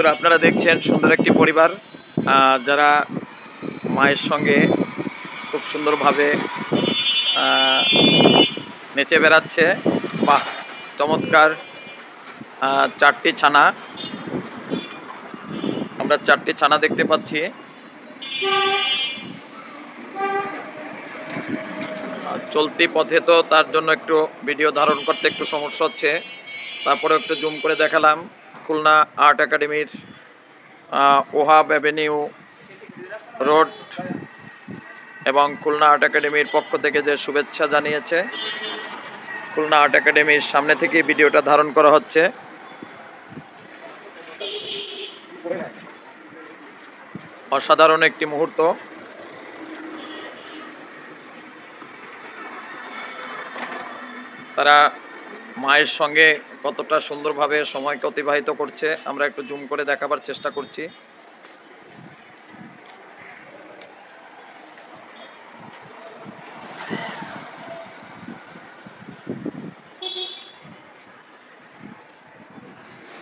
বন্ধুরা আপনারা দেখছেন সুন্দর একটি পরিবার যারা মায়ের সঙ্গে খুব সুন্দরভাবে নেচে বেড়াচ্ছে। বাহ, চমৎকার। চারটি ছানা, আমরা চারটি ছানা দেখতে পাচ্ছি। চলতি পথে তো তার জন্য একটু ভিডিও ধারণ করতে একটু সমস্যা হচ্ছে, তারপরে একটু জুম করে দেখালাম। খুলনা আর্ট একাডেমির ওহাব অ্যাভিনিউ রোড এবং খুলনা আর্ট একাডেমির পক্ষ থেকে যে শুভেচ্ছা জানিয়েছে, খুলনা আর্ট একাডেমির সামনে থেকে ভিডিওটা ধারণ করা হচ্ছে। অসাধারণ একটি মুহূর্ত। তারা মায়ের সঙ্গে কতটা সুন্দরভাবে সময়কে অতিবাহিত করছে আমরা একটু জুম করে দেখাবার চেষ্টা করছি।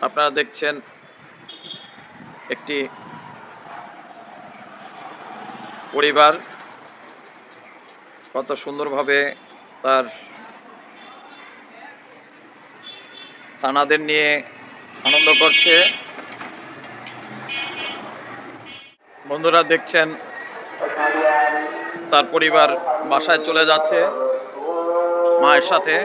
আপনারা দেখছেন একটি পরিবার কত সুন্দরভাবে তার ছানাদের নিয়ে আনন্দ করছে। বন্ধুরা দেখছেন তার পরিবার বাসায় চলে যাচ্ছে মায়ের সাথে।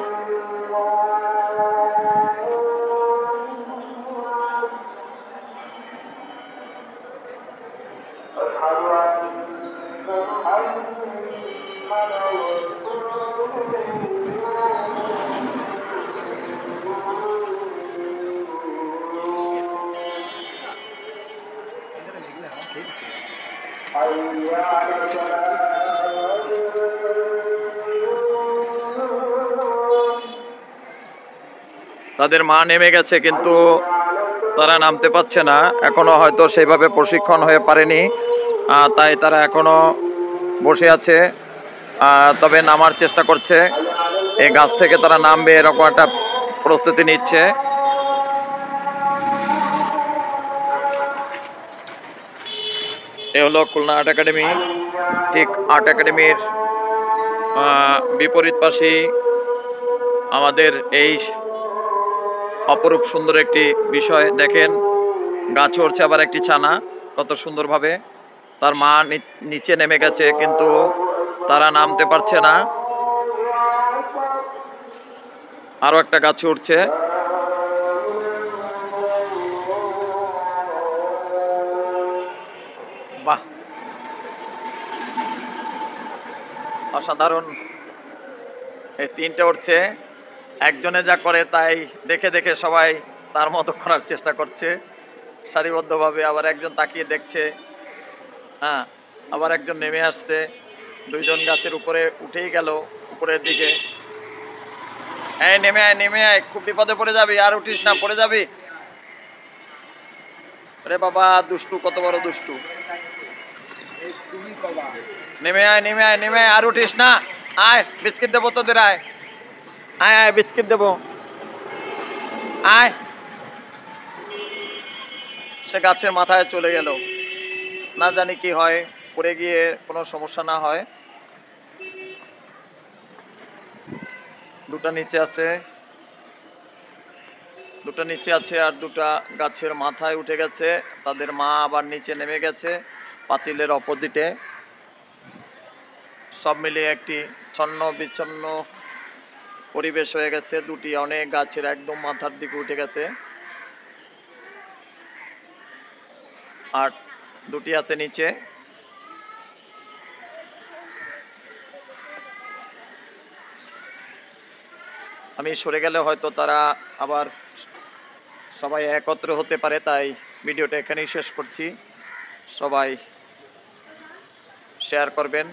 তাদের মা নেমে গেছে কিন্তু তারা নামতে পারছে না, এখনো হয়তো সেইভাবে প্রশিক্ষণ হয়ে পারেনি, তাই তারা এখনো বসে আছে। তবে নামার চেষ্টা করছে, এই গাছ থেকে তারা নামবে এরকম একটা প্রস্তুতি নিচ্ছে। এ হলো খুলনা আর্ট একাডেমি। ঠিক আর্ট একাডেমির বিপরীত পাশেই আমাদের এই অপরূপ সুন্দর একটি বিষয় দেখেন, গাছে উঠছে আবার একটি ছানা কত সুন্দরভাবে। তার মা নিচে নেমে গেছে কিন্তু তারা নামতে পারছে না। আরো একটা গাছে উঠছে। বাহ, অসাধারণ। এই তিনটে উঠছে, একজনে যা করে তাই দেখে দেখে সবাই তার মতো করার চেষ্টা করছে সারিবদ্ধভাবে। আবার একজন তাকিয়ে দেখছে, আবার একজন নেমে আসছে। দুইজন গাছের উপরে উঠেই গেল উপরের দিকে। এই নেমে আয়, নেমে আয়, খুব বিপদে পড়ে যাবি, আর উঠিস না, পড়ে যাবি। আরে বাবা, দুষ্টু, কত বড় দুষ্টু। নেমে আয়, নেমে আয়, নেমে আয়, আর উঠিস না। আয়, বিস্কিট দেবো তোদের, আয় আয় আয়, বিস্কিট দেবো, আয়। সে গাছের মাথায় চলে গেল, না জানি কি হয়, পড়ে গিয়ে কোনো সমস্যা না হয়। দুটা নিচে আছে, দুটা নিচে আছে, আর দুটা গাছের মাথায় উঠে গেছে। তাদের মা আবার নিচে নেমে গেছে পাঁচিলের অপোজিটে। সব মিলিয়ে একটি ছন্ন বিচ্ছন্ন পরিবেশ হয়ে গেছে। দুটি অনেক গাছের একদম মাথার দিকে উঠে গেছে, আর দুটি আছে নিচে। আমি সরে গেলে হয়তো তারা আবার সবাই একত্র হতে পারে, তাই ভিডিওটা এখানেই শেষ করছি। সবাই শেয়ার করবেন।